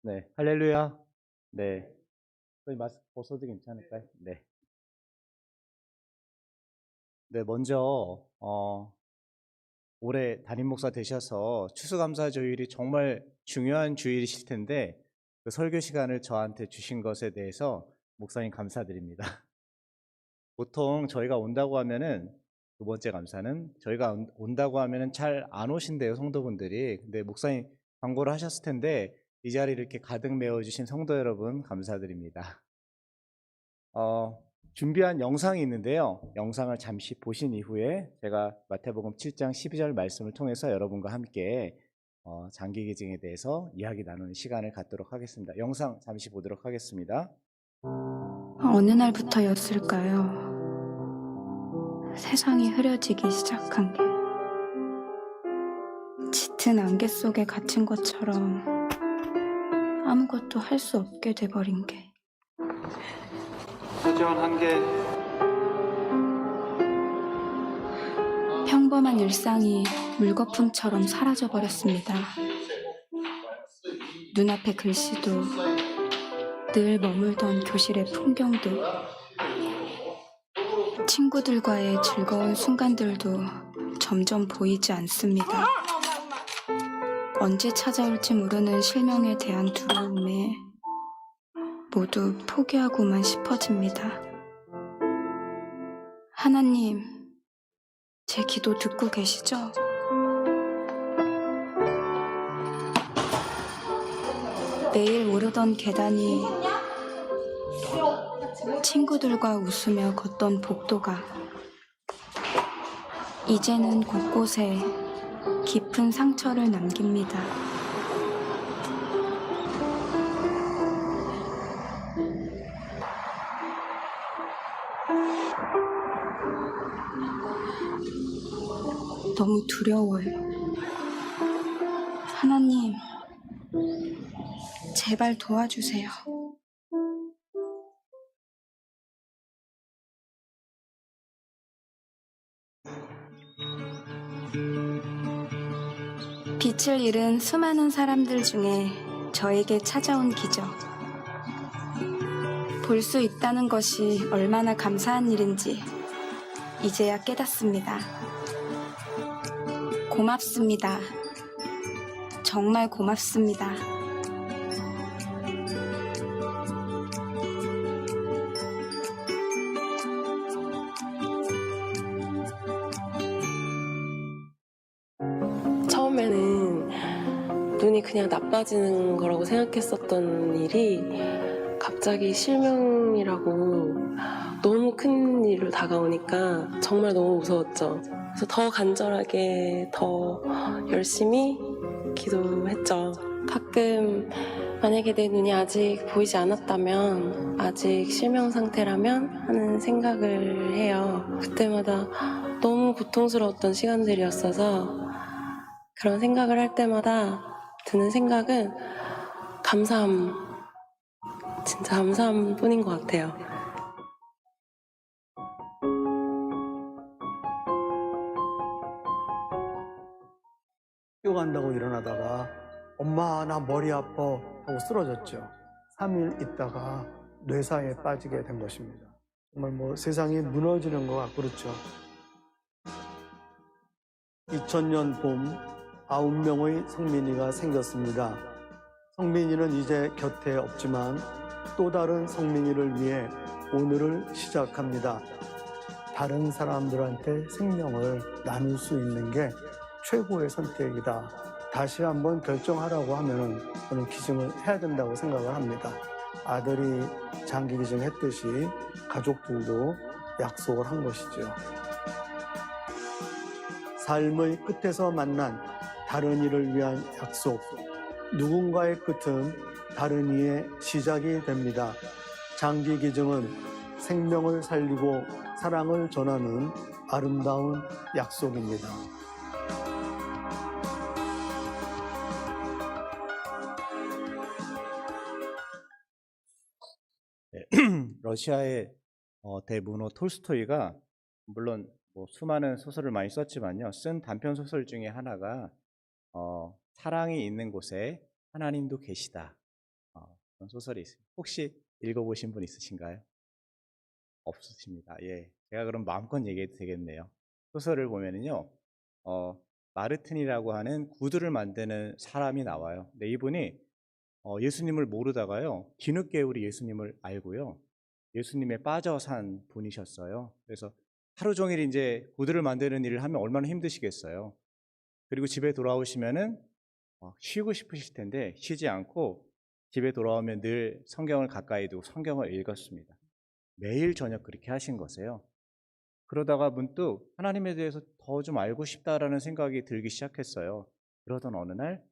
네, 할렐루야. 네, 저희 마스크 벗어도 괜찮을까요? 네. 네, 먼저 올해 담임 목사 되셔서 추수감사 주일이 정말 중요한 주일이실 텐데 그 설교 시간을 저한테 주신 것에 대해서 목사님 감사드립니다. 보통 저희가 온다고 하면은 두 번째 감사는 저희가 온다고 하면은 잘 안 오신대요, 성도분들이. 근데 목사님 광고를 하셨을 텐데 이 자리를 이렇게 가득 메워주신 성도 여러분 감사드립니다. 준비한 영상이 있는데요. 영상을 잠시 보신 이후에 제가 마태복음 7장 12절 말씀을 통해서 여러분과 함께 장기기증에 대해서 이야기 나누는 시간을 갖도록 하겠습니다. 영상 잠시 보도록 하겠습니다. 어느 날부터였을까요? 세상이 흐려지기 시작한 게 짙은 안개 속에 갇힌 것처럼 아무것도 할 수 없게 돼버린 게 소지원 한개 평범한 일상이 물거품처럼 사라져버렸습니다. 눈앞의 글씨도 늘 머물던 교실의 풍경도 친구들과의 즐거운 순간들도 점점 보이지 않습니다. 언제 찾아올지 모르는 실명에 대한 두려움에 모두 포기하고만 싶어집니다. 하나님, 제 기도 듣고 계시죠? 매일 오르던 계단이 친구들과 웃으며 걷던 복도가 이제는 곳곳에 깊은 상처를 남깁니다. 너무 두려워요. 하나님, 제발 도와주세요. 빛을 잃은 수많은 사람들 중에 저에게 찾아온 기적. 볼 수 있다는 것이 얼마나 감사한 일인지 이제야 깨닫습니다. 고맙습니다. 정말 고맙습니다. 처음에는 눈이 그냥 나빠지는 거라고 생각했었던 일이 갑자기 실명이라고 너무 큰 일로 다가오니까 정말 너무 무서웠죠. 그래서 더 간절하게 더 열심히 기도했죠. 가끔 만약에 내 눈이 아직 보이지 않았다면, 아직 실명 상태라면 하는 생각을 해요. 그때마다 너무 고통스러웠던 시간들이었어서 그런 생각을 할 때마다 드는 생각은 감사함, 진짜 감사함 뿐인 것 같아요. 뛰어간다고 일어나다가 엄마 나 머리 아파 하고 쓰러졌죠. 3일 있다가 뇌사에 빠지게 된 것입니다. 정말 세상이 무너지는 것 같고 그렇죠. 2000년 봄 9명의 성민이가 생겼습니다. 성민이는 이제 곁에 없지만 또 다른 성민이를 위해 오늘을 시작합니다. 다른 사람들한테 생명을 나눌 수 있는 게 최고의 선택이다. 다시 한번 결정하라고 하면 저는 기증을 해야 된다고 생각을 합니다. 아들이 장기 기증했듯이 가족들도 약속을 한 것이죠. 삶의 끝에서 만난 다른 이를 위한 약속. 누군가의 끝은 다른 이의 시작이 됩니다. 장기 기증은 생명을 살리고 사랑을 전하는 아름다운 약속입니다. 러시아의 대문호 톨스토이가 물론 수많은 소설을 많이 썼지만요, 쓴 단편 소설 중에 하나가 사랑이 있는 곳에 하나님도 계시다 그런 소설이 있습니다. 혹시 읽어보신 분 있으신가요? 없으십니다. 예, 제가 그럼 마음껏 얘기해도 되겠네요. 소설을 보면은요, 마르틴이라고 하는 구두를 만드는 사람이 나와요. 근데 이분이 예수님을 모르다가요, 뒤늦게 우리 예수님을 알고요, 예수님에 빠져 산 분이셨어요. 그래서 하루 종일 이제 구두를 만드는 일을 하면 얼마나 힘드시겠어요. 그리고 집에 돌아오시면은 쉬고 싶으실 텐데 쉬지 않고 집에 돌아오면 늘 성경을 가까이 두고 성경을 읽었습니다. 매일 저녁 그렇게 하신 거세요. 그러다가 문득 하나님에 대해서 더 좀 알고 싶다라는 생각이 들기 시작했어요. 그러던 어느 날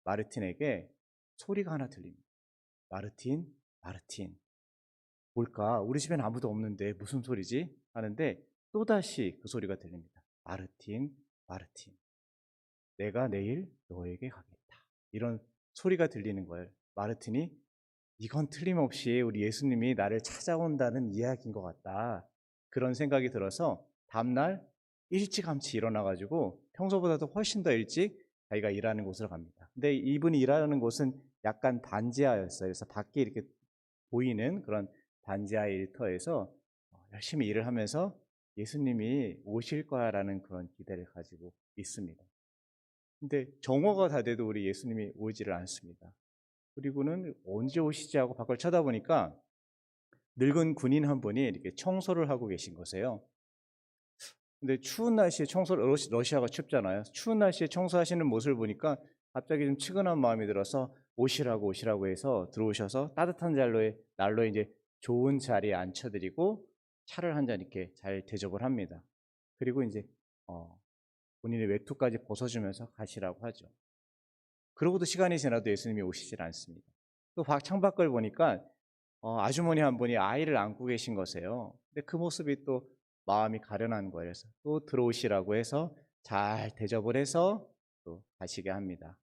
마르틴에게 소리가 하나 들립니다. 마르틴, 마르틴. 뭘까? 우리 집엔 아무도 없는데 무슨 소리지? 하는데 또다시 그 소리가 들립니다. 마르틴, 마르틴. 내가 내일 너에게 가겠다. 이런 소리가 들리는 거예요. 마르틴이 이건 틀림없이 우리 예수님이 나를 찾아온다는 이야기인 것 같다. 그런 생각이 들어서 다음날 일찌감치 일어나가지고 평소보다도 훨씬 더 일찍 자기가 일하는 곳으로 갑니다. 근데 이분이 일하는 곳은 약간 단지하였어요. 그래서 밖에 이렇게 보이는 그런 단지하 일터에서 열심히 일을 하면서 예수님이 오실 거야라는 그런 기대를 가지고 있습니다. 근데 정오가 다 돼도 우리 예수님이 오지를 않습니다. 그리고는 언제 오시지 하고 밖을 쳐다보니까 늙은 군인 한 분이 이렇게 청소를 하고 계신 거세요. 근데 추운 날씨에 러시아가 춥잖아요. 추운 날씨에 청소하시는 모습을 보니까 갑자기 좀 측은한 마음이 들어서 오시라고 해서 들어오셔서 따뜻한 난로에 이제 좋은 자리에 앉혀드리고 차를 한 잔 이렇게 잘 대접을 합니다. 그리고 이제 본인의 외투까지 벗어주면서 가시라고 하죠. 그러고도 시간이 지나도 예수님이 오시질 않습니다. 또 창밖을 보니까 아주머니 한 분이 아이를 안고 계신 거세요. 근데 그 모습이 또 마음이 가련한 거예요. 그래서 또 들어오시라고 해서 잘 대접을 해서 또 가시게 합니다.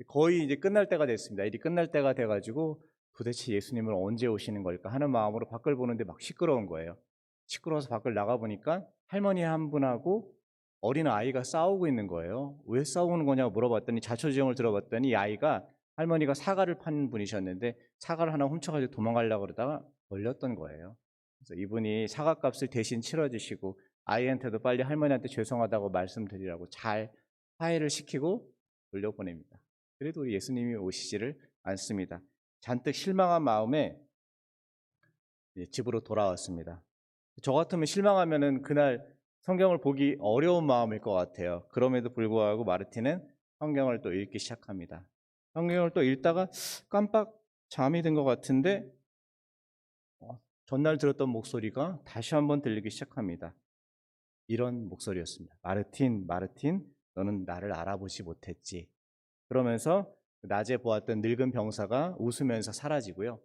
거의 이제 끝날 때가 됐습니다. 일이 끝날 때가 돼가지고 도대체 예수님은 언제 오시는 걸까 하는 마음으로 밖을 보는데 막 시끄러운 거예요. 시끄러워서 밖을 나가보니까 할머니 한 분하고 어린 아이가 싸우고 있는 거예요. 왜 싸우는 거냐고 물어봤더니 자초지종을 들어봤더니 이 아이가 할머니가 사과를 파는 분이셨는데 사과를 하나 훔쳐가지고 도망가려고 그러다가 걸렸던 거예요. 그래서 이분이 사과값을 대신 치러주시고 아이한테도 빨리 할머니한테 죄송하다고 말씀드리라고 잘 화해를 시키고 돌려보냅니다. 그래도 우리 예수님이 오시지를 않습니다. 잔뜩 실망한 마음에 집으로 돌아왔습니다. 저 같으면 실망하면은 그날 성경을 보기 어려운 마음일 것 같아요. 그럼에도 불구하고 마르틴은 성경을 또 읽기 시작합니다. 성경을 또 읽다가 깜빡 잠이 든 것 같은데 전날 들었던 목소리가 다시 한번 들리기 시작합니다. 이런 목소리였습니다. 마르틴, 마르틴, 너는 나를 알아보지 못했지. 그러면서 낮에 보았던 늙은 병사가 웃으면서 사라지고요.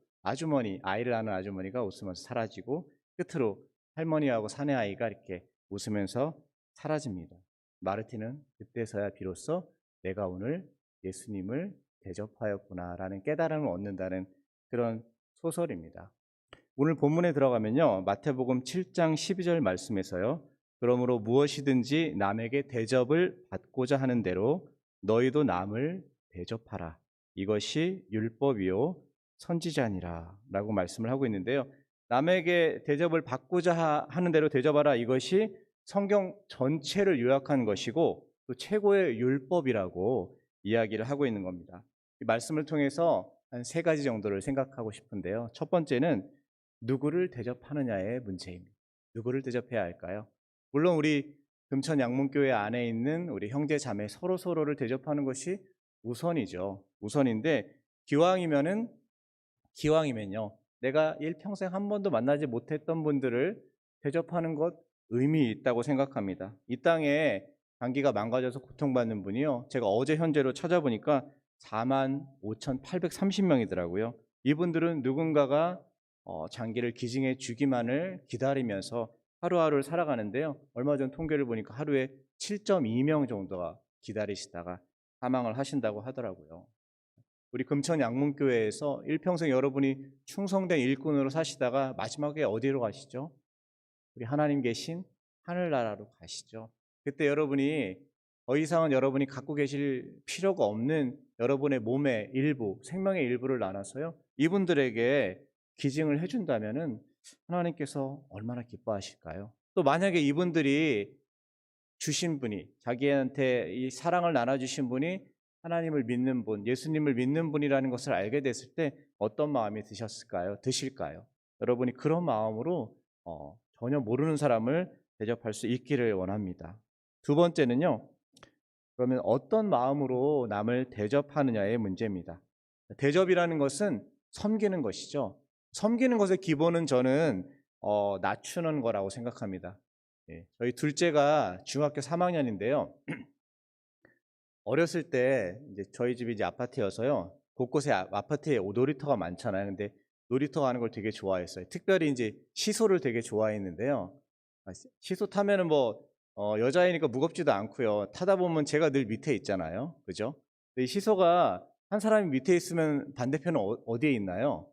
아이를 아는 아주머니가 웃으면서 사라지고 끝으로 할머니하고 사내 아이가 이렇게 웃으면서 사라집니다. 마르틴은 그때서야 비로소 내가 오늘 예수님을 대접하였구나라는 깨달음을 얻는다는 그런 소설입니다. 오늘 본문에 들어가면요. 마태복음 7장 12절 말씀에서요. 그러므로 무엇이든지 남에게 대접을 받고자 하는 대로 너희도 남을 대접하라. 이것이 율법이요 선지자니라 라고 말씀을 하고 있는데요. 남에게 대접을 받고자 하는 대로 대접하라. 이것이 성경 전체를 요약한 것이고 또 최고의 율법이라고 이야기를 하고 있는 겁니다. 이 말씀을 통해서 한 세 가지 정도를 생각하고 싶은데요. 첫 번째는 누구를 대접하느냐의 문제입니다. 누구를 대접해야 할까요? 물론 우리 금천 양문교회 안에 있는 우리 형제 자매 서로를 대접하는 것이 우선이죠. 우선인데 기왕이면요. 내가 일평생 한 번도 만나지 못했던 분들을 대접하는 것 의미 있다고 생각합니다. 이 땅에 장기가 망가져서 고통받는 분이요. 제가 어제 현재로 찾아보니까 45,830명이더라고요. 이분들은 누군가가 장기를 기증해 주기만을 기다리면서 하루하루를 살아가는데요. 얼마 전 통계를 보니까 하루에 7.2명 정도가 기다리시다가 사망을 하신다고 하더라고요. 우리 금천 양문교회에서 일평생 여러분이 충성된 일꾼으로 사시다가 마지막에 어디로 가시죠? 우리 하나님 계신 하늘나라로 가시죠. 그때 여러분이 더 이상은 여러분이 갖고 계실 필요가 없는 여러분의 몸의 일부, 생명의 일부를 나눠서요, 이분들에게 기증을 해준다면은 하나님께서 얼마나 기뻐하실까요? 또 만약에 이분들이 주신 분이, 자기한테 이 사랑을 나눠주신 분이 하나님을 믿는 분, 예수님을 믿는 분이라는 것을 알게 됐을 때 어떤 마음이 드실까요? 여러분이 그런 마음으로 전혀 모르는 사람을 대접할 수 있기를 원합니다. 두 번째는요, 그러면 어떤 마음으로 남을 대접하느냐의 문제입니다. 대접이라는 것은 섬기는 것이죠. 섬기는 것의 기본은 저는 낮추는 거라고 생각합니다. 예, 저희 둘째가 중학교 3학년인데요. 어렸을 때 이제 저희 집이 이제 아파트여서요, 곳곳에 아파트에 놀이터가 많잖아요. 근데 놀이터 가는 걸 되게 좋아했어요. 특별히 이제 시소를 되게 좋아했는데요. 시소 타면은 뭐 여자이니까 무겁지도 않고요. 타다 보면 제가 늘 밑에 있잖아요. 그죠? 근데 이 시소가 한 사람이 밑에 있으면 반대편은 어디에 있나요?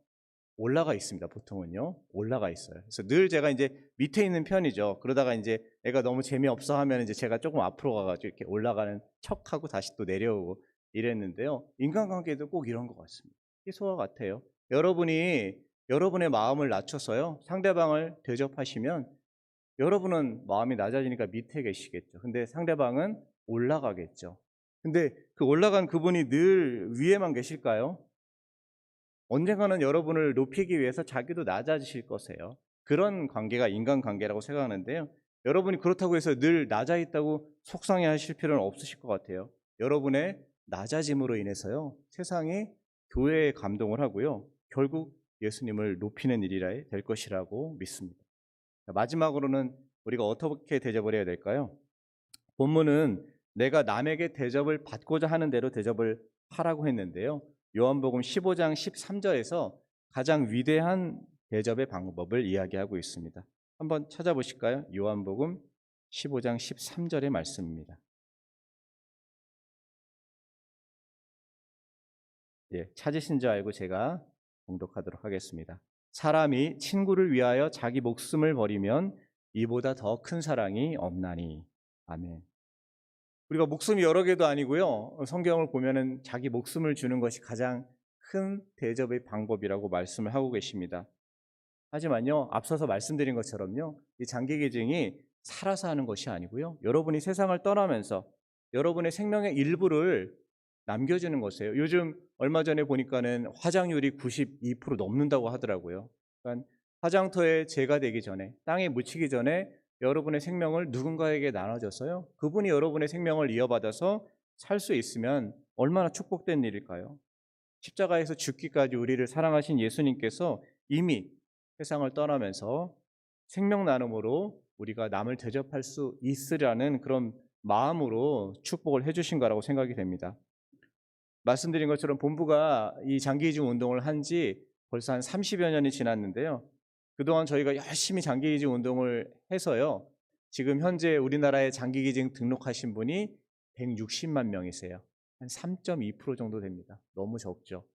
올라가 있습니다. 보통은요. 올라가 있어요. 그래서 늘 제가 이제 밑에 있는 편이죠. 그러다가 이제 애가 너무 재미없어 하면 이제 제가 조금 앞으로 가가지고 이렇게 올라가는 척하고 다시 또 내려오고 이랬는데요. 인간관계도 꼭 이런 것 같습니다. 희소와 같아요. 여러분이 여러분의 마음을 낮춰서요, 상대방을 대접하시면 여러분은 마음이 낮아지니까 밑에 계시겠죠. 근데 상대방은 올라가겠죠. 근데 그 올라간 그분이 늘 위에만 계실까요? 언젠가는 여러분을 높이기 위해서 자기도 낮아지실 거세요. 그런 관계가 인간관계라고 생각하는데요. 여러분이 그렇다고 해서 늘 낮아 있다고 속상해 하실 필요는 없으실 것 같아요. 여러분의 낮아짐으로 인해서요, 세상이 교회에 감동을 하고요, 결국 예수님을 높이는 일이 될 것이라고 믿습니다. 마지막으로는 우리가 어떻게 대접을 해야 될까요? 본문은 내가 남에게 대접을 받고자 하는 대로 대접을 하라고 했는데요. 요한복음 15장 13절에서 가장 위대한 대접의 방법을 이야기하고 있습니다. 한번 찾아보실까요? 요한복음 15장 13절의 말씀입니다. 예, 찾으신 줄 알고 제가 봉독하도록 하겠습니다. 사람이 친구를 위하여 자기 목숨을 버리면 이보다 더 큰 사랑이 없나니. 아멘. 우리가 목숨이 여러 개도 아니고요, 성경을 보면은 자기 목숨을 주는 것이 가장 큰 대접의 방법이라고 말씀을 하고 계십니다. 하지만요, 앞서서 말씀드린 것처럼요, 이 장기기증이 살아서 하는 것이 아니고요, 여러분이 세상을 떠나면서 여러분의 생명의 일부를 남겨주는 것이에요. 요즘 얼마 전에 보니까는 화장률이 92% 넘는다고 하더라고요. 그러니까 화장터에 재가 되기 전에, 땅에 묻히기 전에 여러분의 생명을 누군가에게 나눠줘서요, 그분이 여러분의 생명을 이어받아서 살 수 있으면 얼마나 축복된 일일까요? 십자가에서 죽기까지 우리를 사랑하신 예수님께서 이미 세상을 떠나면서 생명 나눔으로 우리가 남을 대접할 수 있으라는 그런 마음으로 축복을 해주신 거라고 생각이 됩니다. 말씀드린 것처럼 본부가 이 장기이중 운동을 한 지 벌써 한 30여 년이 지났는데요. 그동안 저희가 열심히 장기이중 운동을 해서요, 지금 현재 우리나라에 장기이중 등록하신 분이 160만 명이세요. 한 3.2% 정도 됩니다. 너무 적죠.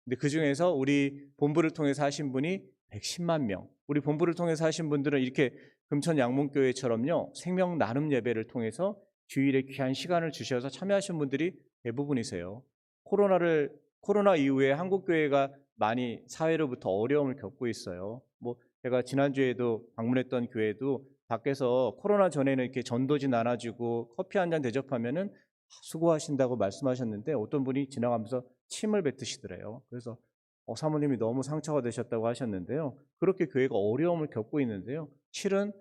근데 그 중에서 우리 본부를 통해서 하신 분이 110만 명. 우리 본부를 통해서 하신 분들은 이렇게 금천 양문교회처럼요, 생명 나눔 예배를 통해서 주일에 귀한 시간을 주셔서 참여하신 분들이 대부분이세요. 코로나 이후에 한국 교회가 많이 사회로부터 어려움을 겪고 있어요. 뭐 제가 지난주에도 방문했던 교회도 밖에서 코로나 전에는 이렇게 전도지 나눠주고 커피 한 잔 대접하면은 수고하신다고 말씀하셨는데 어떤 분이 지나가면서 침을 뱉으시더래요. 그래서 사모님이 너무 상처가 되셨다고 하셨는데요. 그렇게 교회가 어려움을 겪고 있는데요. 실은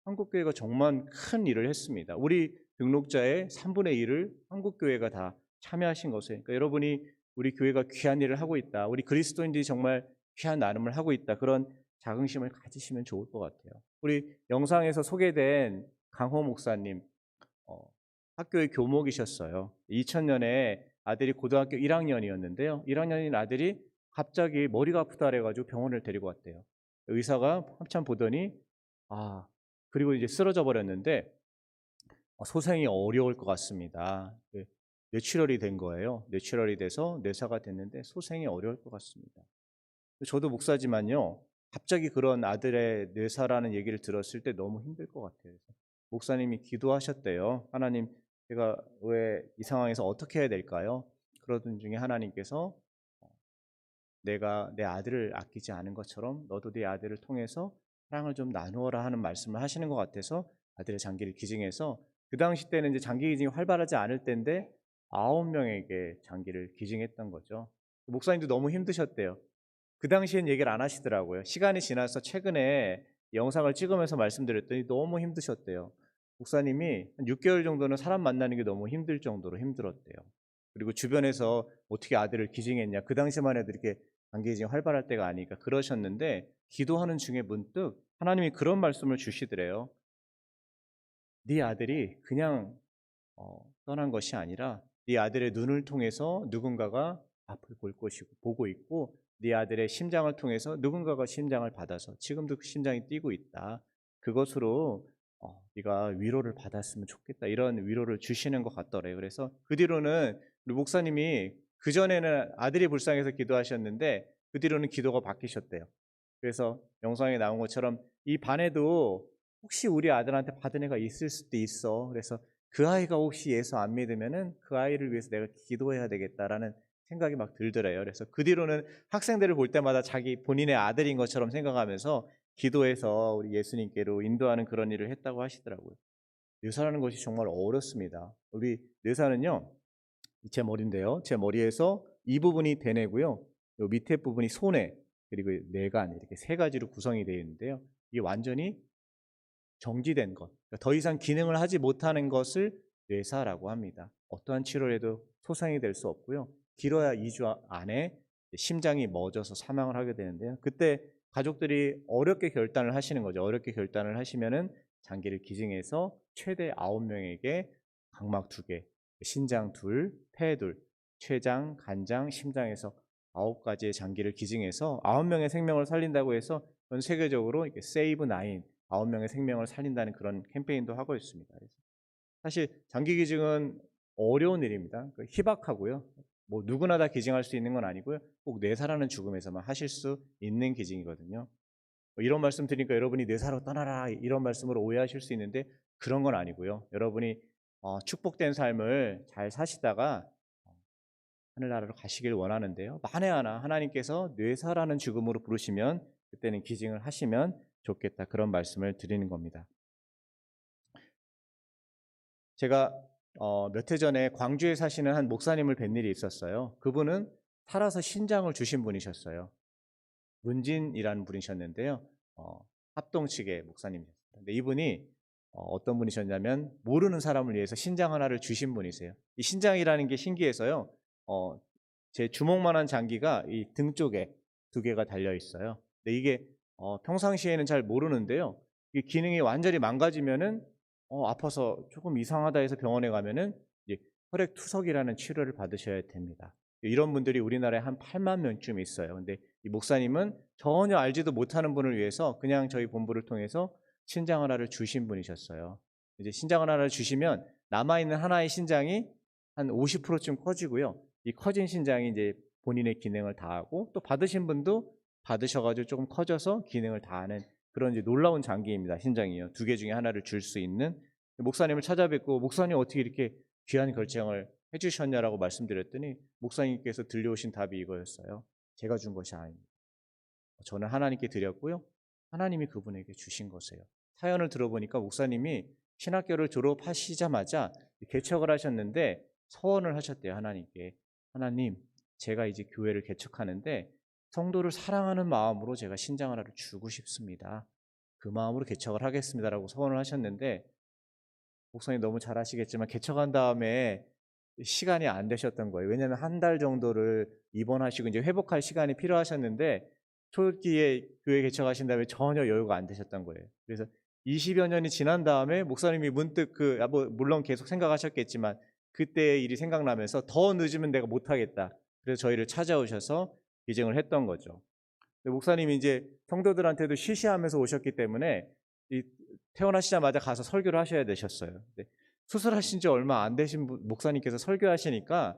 한국 교회가 정말 큰 일을 했습니다. 우리 등록자의 3분의 1을 한국 교회가 다 참여하신 것에, 그러니까 여러분이 우리 교회가 귀한 일을 하고 있다, 우리 그리스도인들이 정말 귀한 나눔을 하고 있다, 그런 자긍심을 가지시면 좋을 것 같아요. 우리 영상에서 소개된 강호 목사님, 학교의 교목이셨어요. 2000년에 아들이 고등학교 1학년이었는데요. 1학년인 아들이 갑자기 머리가 아프다 그래가지고 병원을 데리고 왔대요. 의사가 한참 보더니 그리고 이제 쓰러져 버렸는데 소생이 어려울 것 같습니다. 뇌출혈이 된 거예요. 뇌출혈이 돼서 뇌사가 됐는데 소생이 어려울 것 같습니다. 저도 목사지만요, 갑자기 그런 아들의 뇌사라는 얘기를 들었을 때 너무 힘들 것 같아요. 목사님이 기도하셨대요. 하나님, 제가 왜 이 상황에서 어떻게 해야 될까요? 그러던 중에 하나님께서 내가 내 아들을 아끼지 않은 것처럼 너도 네 아들을 통해서 사랑을 좀 나누어라 하는 말씀을 하시는 것 같아서 아들의 장기를 기증해서, 그 당시 때는 이제 장기 기증이 활발하지 않을 때인데 9명에게 장기를 기증했던 거죠. 목사님도 너무 힘드셨대요. 그 당시엔 얘기를 안 하시더라고요. 시간이 지나서 최근에 영상을 찍으면서 말씀드렸더니 너무 힘드셨대요. 목사님이 한 6개월 정도는 사람 만나는 게 너무 힘들 정도로 힘들었대요. 그리고 주변에서 어떻게 아들을 기증했냐, 그 당시만 해도 이렇게 장기 기증이 활발할 때가 아니니까 그러셨는데, 기도하는 중에 문득 하나님이 그런 말씀을 주시더래요. 네 아들이 그냥 떠난 것이 아니라 네 아들의 눈을 통해서 누군가가 앞을 볼 것이고 보고 있고, 네 아들의 심장을 통해서 누군가가 심장을 받아서 지금도 그 심장이 뛰고 있다. 그것으로 네가 위로를 받았으면 좋겠다. 이런 위로를 주시는 것 같더래요. 그래서 그 뒤로는 우리 목사님이, 그 전에는 아들이 불쌍해서 기도하셨는데 그 뒤로는 기도가 바뀌셨대요. 그래서 영상에 나온 것처럼 이 반에도 혹시 우리 아들한테 받은 애가 있을 수도 있어. 그래서 그 아이가 혹시 예수 안 믿으면은 그 아이를 위해서 내가 기도해야 되겠다라는 생각이 막 들더래요. 그래서 그 뒤로는 학생들을 볼 때마다 자기 본인의 아들인 것처럼 생각하면서 기도해서 우리 예수님께로 인도하는 그런 일을 했다고 하시더라고요. 뇌사라는 것이 정말 어렵습니다. 우리 뇌사는요, 제 머리인데요, 제 머리에서 이 부분이 대뇌고요, 요 밑에 부분이 소뇌, 그리고 뇌간, 이렇게 세 가지로 구성이 되어 있는데요, 이게 완전히 정지된 것, 그러니까 더 이상 기능을 하지 못하는 것을 뇌사라고 합니다. 어떠한 치료를 해도 소상이 될 수 없고요. 길어야 2주 안에 심장이 멎어서 사망을 하게 되는데요. 그때 가족들이 어렵게 결단을 하시는 거죠. 어렵게 결단을 하시면은 장기를 기증해서 최대 9명에게 각막 2개, 신장 2, 폐 2, 췌장, 간장, 심장에서 9가지의 장기를 기증해서 9명의 생명을 살린다고 해서 전 세계적으로 이렇게 세이브 9, 9명의 생명을 살린다는 그런 캠페인도 하고 있습니다. 그래서 사실 장기 기증은 어려운 일입니다. 희박하고요. 뭐 누구나 다 기증할 수 있는 건 아니고요. 꼭 뇌사라는 죽음에서만 하실 수 있는 기증이거든요. 이런 말씀 드리니까 여러분이 뇌사로 떠나라 이런 말씀으로 오해하실 수 있는데, 그런 건 아니고요. 여러분이 축복된 삶을 잘 사시다가 하늘나라로 가시길 원하는데요, 만에 하나 하나님께서 뇌사라는 죽음으로 부르시면 그때는 기증을 하시면 좋겠다, 그런 말씀을 드리는 겁니다. 제가 몇 해 전에 광주에 사시는 한 목사님을 뵌 일이 있었어요. 그분은 살아서 신장을 주신 분이셨어요. 문진이라는 분이셨는데요. 합동 측의 목사님이셨어요. 근데 이분이 어떤 분이셨냐면, 모르는 사람을 위해서 신장 하나를 주신 분이세요. 이 신장이라는 게 신기해서요, 제 주먹만한 장기가 이 등 쪽에 2개가 달려 있어요. 근데 이게 평상시에는 잘 모르는데요, 이 기능이 완전히 망가지면은 아파서 조금 이상하다 해서 병원에 가면은 이제 혈액 투석이라는 치료를 받으셔야 됩니다. 이런 분들이 우리나라에 한 8만 명쯤 있어요. 근데 이 목사님은 전혀 알지도 못하는 분을 위해서 그냥 저희 본부를 통해서 신장 하나를 주신 분이셨어요. 이제 신장 하나를 주시면 남아있는 하나의 신장이 한 50%쯤 커지고요. 이 커진 신장이 이제 본인의 기능을 다하고, 또 받으신 분도 받으셔가지고 조금 커져서 기능을 다하는 그런 이제 놀라운 장기입니다. 신장이요. 2개 중에 하나를 줄 수 있는. 목사님을 찾아뵙고, 목사님 어떻게 이렇게 귀한 결정을 해주셨냐라고 말씀드렸더니 목사님께서 들려오신 답이 이거였어요. 제가 준 것이 아닙니다. 저는 하나님께 드렸고요, 하나님이 그분에게 주신 것이에요. 사연을 들어보니까 목사님이 신학교를 졸업하시자마자 개척을 하셨는데 서원을 하셨대요. 하나님께. 하나님, 제가 이제 교회를 개척하는데 성도를 사랑하는 마음으로 제가 신장 하나를 주고 싶습니다. 그 마음으로 개척을 하겠습니다라고 서원을 하셨는데, 목사님 너무 잘 아시겠지만 개척한 다음에 시간이 안 되셨던 거예요. 왜냐하면 한 달 정도를 입원하시고 이제 회복할 시간이 필요하셨는데, 초기에 교회 개척하신 다음에 전혀 여유가 안 되셨던 거예요. 그래서 20여 년이 지난 다음에 목사님이 문득 물론 계속 생각하셨겠지만 그때의 일이 생각나면서 더 늦으면 내가 못하겠다. 그래서 저희를 찾아오셔서 기증을 했던 거죠. 목사님이 이제 성도들한테도 쉬쉬하면서 오셨기 때문에 태어나시자마자 가서 설교를 하셔야 되셨어요. 수술하신 지 얼마 안 되신 목사님께서 설교하시니까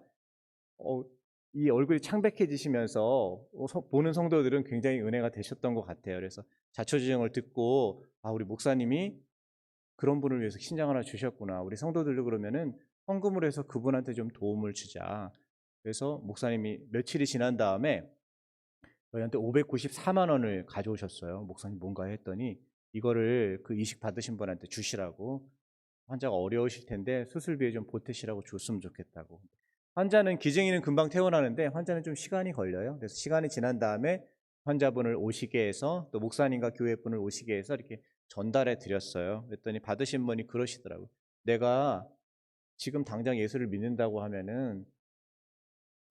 이 얼굴이 창백해지시면서 보는 성도들은 굉장히 은혜가 되셨던 것 같아요. 그래서 자초지종을 듣고, 우리 목사님이 그런 분을 위해서 신장 하나 주셨구나. 우리 성도들도 그러면은 헌금을 해서 그분한테 좀 도움을 주자. 그래서 목사님이 며칠이 지난 다음에 저희한테 594만 원을 가져오셨어요. 목사님 뭔가 했더니 이거를 그 이식 받으신 분한테 주시라고, 환자가 어려우실 텐데 수술비에 좀 보태시라고 줬으면 좋겠다고. 환자는 기증인은 금방 퇴원하는데 환자는 좀 시간이 걸려요. 그래서 시간이 지난 다음에 환자분을 오시게 해서 또 목사님과 교회분을 오시게 해서 이렇게 전달해 드렸어요. 그랬더니 받으신 분이 그러시더라고요. 내가 지금 당장 예수를 믿는다고 하면은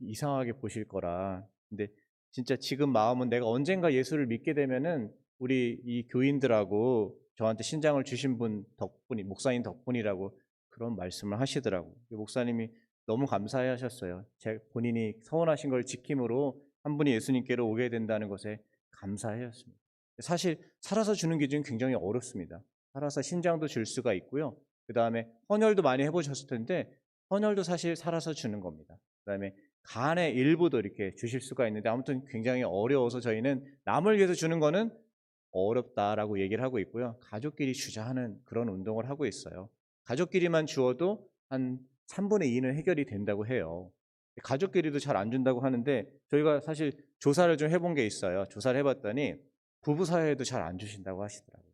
이상하게 보실 거라. 근데 진짜 지금 마음은 내가 언젠가 예수를 믿게 되면은 우리 이 교인들하고 저한테 신장을 주신 분 덕분이, 목사님 덕분이라고 그런 말씀을 하시더라고요. 목사님이 너무 감사해 하셨어요. 본인이 서원하신 걸 지킴으로 한 분이 예수님께로 오게 된다는 것에 감사해 하셨습니다. 사실 살아서 주는 기준이 굉장히 어렵습니다. 살아서 신장도 줄 수가 있고요. 그 다음에 헌혈도 많이 해보셨을 텐데 헌혈도 사실 살아서 주는 겁니다. 그 다음에 간의 일부도 이렇게 주실 수가 있는데 아무튼 굉장히 어려워서 저희는 남을 위해서 주는 거는 어렵다라고 얘기를 하고 있고요. 가족끼리 주자 하는 그런 운동을 하고 있어요. 가족끼리만 주어도 한 3분의 2는 해결이 된다고 해요. 가족끼리도 잘 안 준다고 하는데 저희가 사실 조사를 좀 해본 게 있어요. 조사를 해봤더니 부부 사이에도 잘 안 주신다고 하시더라고요.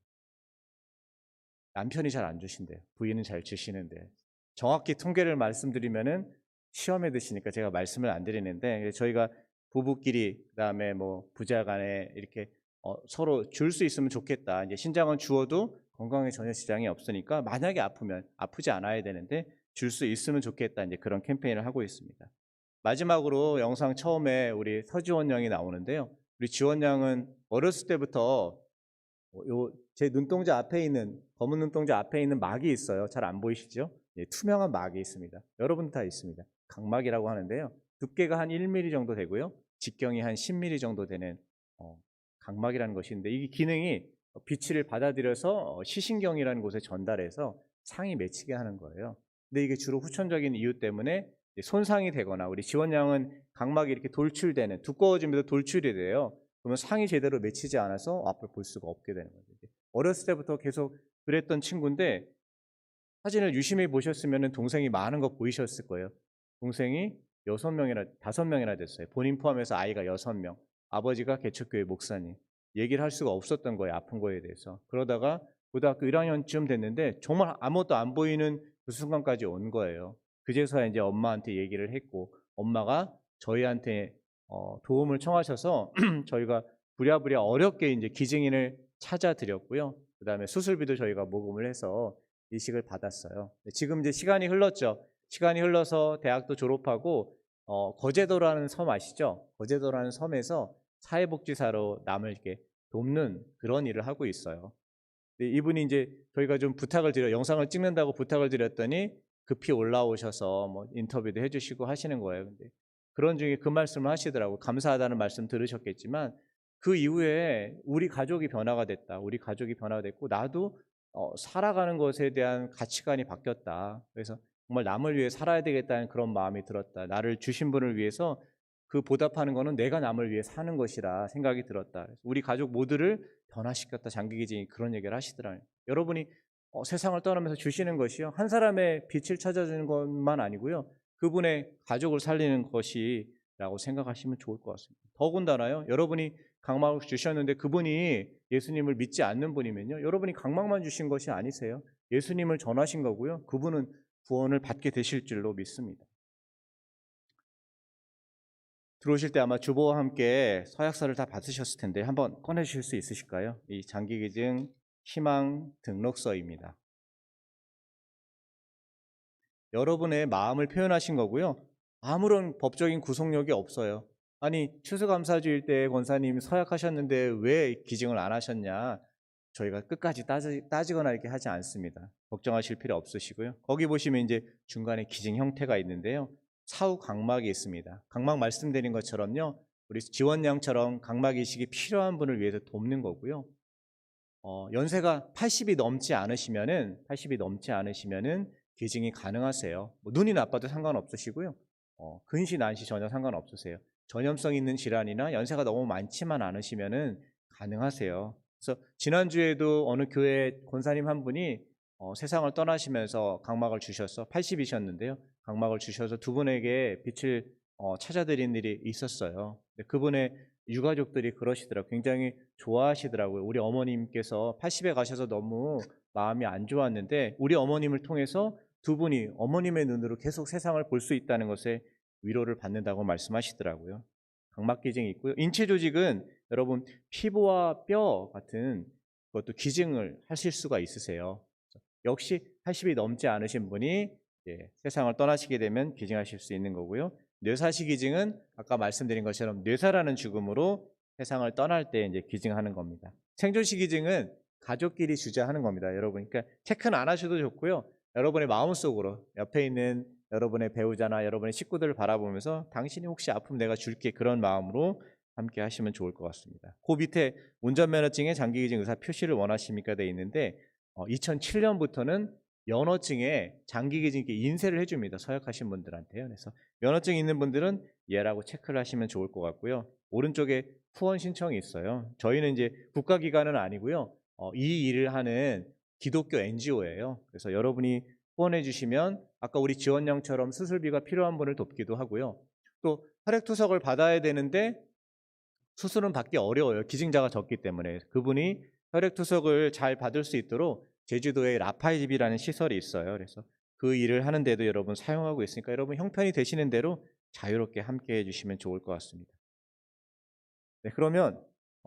남편이 잘 안 주신대요. 부인은 잘 주시는데. 정확히 통계를 말씀드리면은 시험에 드시니까 제가 말씀을 안 드리는데 저희가 부부끼리 그다음에 뭐 부자간에 이렇게 서로 줄 수 있으면 좋겠다. 이제 신장은 주어도 건강에 전혀 지장이 없으니까 만약에 아프면 아프지 않아야 되는데 줄 수 있으면 좋겠다. 이제 그런 캠페인을 하고 있습니다. 마지막으로 영상 처음에 우리 서지원 양이 나오는데요. 우리 지원 양은 어렸을 때부터 제 눈동자 앞에 있는 검은 눈동자 앞에 있는 막이 있어요. 잘 안 보이시죠? 예, 투명한 막이 있습니다. 여러분 다 있습니다. 각막이라고 하는데요. 두께가 한 1mm 정도 되고요. 직경이 한 10mm 정도 되는 각막이라는 것인데 이 기능이 빛을 받아들여서 시신경이라는 곳에 전달해서 상이 맺히게 하는 거예요. 근데 이게 주로 후천적인 이유 때문에 손상이 되거나 우리 지원 양은 각막이 이렇게 돌출되는 두꺼워지면서 돌출이 돼요. 그러면 상이 제대로 맺히지 않아서 앞을 볼 수가 없게 되는 거죠. 어렸을 때부터 계속 그랬던 친구인데 사진을 유심히 보셨으면 동생이 많은 거 보이셨을 거예요. 동생이 5명이나 됐어요. 본인 포함해서 아이가 6명. 아버지가 개척교회 목사님. 얘기를 할 수가 없었던 거예요. 아픈 거에 대해서. 그러다가 고등학교 1학년쯤 됐는데 정말 아무것도 안 보이는 그 순간까지 온 거예요. 그제서야 이제 엄마한테 얘기를 했고 엄마가 저희한테 도움을 청하셔서 저희가 부랴부랴 어렵게 이제 기증인을 찾아드렸고요. 그 다음에 수술비도 저희가 모금을 해서 이식을 받았어요. 지금 이제 시간이 흘렀죠. 시간이 흘러서 대학도 졸업하고 거제도라는 섬 아시죠? 거제도라는 섬에서 사회복지사로 남을 이렇게 돕는 그런 일을 하고 있어요. 이분이 이제 저희가 좀 영상을 찍는다고 부탁을 드렸더니 급히 올라오셔서 뭐 인터뷰도 해주시고 하시는 거예요. 근데 그런 중에 그 말씀을 하시더라고요. 감사하다는 말씀 들으셨겠지만 그 이후에 우리 가족이 변화가 됐다. 우리 가족이 변화가 됐고 나도 살아가는 것에 대한 가치관이 바뀌었다. 그래서 정말 남을 위해 살아야 되겠다는 그런 마음이 들었다. 나를 주신 분을 위해서 그 보답하는 것은 내가 남을 위해 사는 것이라 생각이 들었다. 우리 가족 모두를 변화시켰다. 장기기증이 그런 얘기를 하시더라고요. 여러분이 세상을 떠나면서 주시는 것이요. 한 사람의 빛을 찾아주는 것만 아니고요. 그분의 가족을 살리는 것이라고 생각하시면 좋을 것 같습니다. 더군다나요. 여러분이 각막을 주셨는데 그분이 예수님을 믿지 않는 분이면요. 여러분이 각막만 주신 것이 아니세요. 예수님을 전하신 거고요. 그분은 구원을 받게 되실 줄로 믿습니다. 들어오실 때 아마 주보와 함께 서약서를 다 받으셨을 텐데 한번 꺼내주실 수 있으실까요? 이 장기기증 희망 등록서입니다. 여러분의 마음을 표현하신 거고요. 아무런 법적인 구속력이 없어요. 아니 추수감사주일 때 권사님이 서약하셨는데 왜 기증을 안 하셨냐? 저희가 끝까지 따지거나 이렇게 하지 않습니다. 걱정하실 필요 없으시고요. 거기 보시면 이제 중간에 기증 형태가 있는데요. 사후 각막이 있습니다. 각막 말씀드린 것처럼요. 우리 지원양처럼 각막 이식이 필요한 분을 위해서 돕는 거고요. 연세가 80이 넘지 않으시면은 기증이 가능하세요. 뭐 눈이 나빠도 상관없으시고요. 근시 난시 전혀 상관없으세요. 전염성 있는 질환이나 연세가 너무 많지만 않으시면은 가능하세요. 그래서 지난주에도 어느 교회 권사님 한 분이 세상을 떠나시면서 각막을 주셔서 80이셨는데요. 각막을 주셔서 두 분에게 빛을 찾아드린 일이 있었어요. 근데 그분의 유가족들이 그러시더라고요. 굉장히 좋아하시더라고요. 우리 어머님께서 80에 가셔서 너무 마음이 안 좋았는데 우리 어머님을 통해서 두 분이 어머님의 눈으로 계속 세상을 볼 수 있다는 것에 위로를 받는다고 말씀하시더라고요. 각막기증이 있고요. 인체 조직은 여러분 피부와 뼈 같은 그것도 기증을 하실 수가 있으세요. 역시 80이 넘지 않으신 분이 세상을 떠나시게 되면 기증하실 수 있는 거고요. 뇌사시 기증은 아까 말씀드린 것처럼 뇌사라는 죽음으로 세상을 떠날 때 이제 기증하는 겁니다. 생존시 기증은 가족끼리 주재하는 겁니다, 여러분. 그러니까 체크는 안 하셔도 좋고요. 여러분의 마음속으로 옆에 있는 여러분의 배우자나 여러분의 식구들을 바라보면서 당신이 혹시 아프면 내가 줄게, 그런 마음으로 함께 하시면 좋을 것 같습니다. 그 밑에 운전면허증에 장기기증 의사 표시를 원하십니까 돼 있는데 2007년부터는 면허증에 장기기증 인쇄를 해줍니다. 서약하신 분들한테요. 그래서 면허증 있는 분들은 예라고 체크를 하시면 좋을 것 같고요. 오른쪽에 후원 신청이 있어요. 저희는 이제 국가기관은 아니고요. 이 일을 하는 기독교 NGO예요. 그래서 여러분이 후원해 주시면 아까 우리 지원양처럼 수술비가 필요한 분을 돕기도 하고요. 또 혈액투석을 받아야 되는데 수술은 받기 어려워요. 기증자가 적기 때문에. 그분이 혈액투석을 잘 받을 수 있도록 제주도에 라파이집이라는 시설이 있어요. 그래서 그 일을 하는데도 여러분 사용하고 있으니까 여러분 형편이 되시는 대로 자유롭게 함께 해주시면 좋을 것 같습니다. 네, 그러면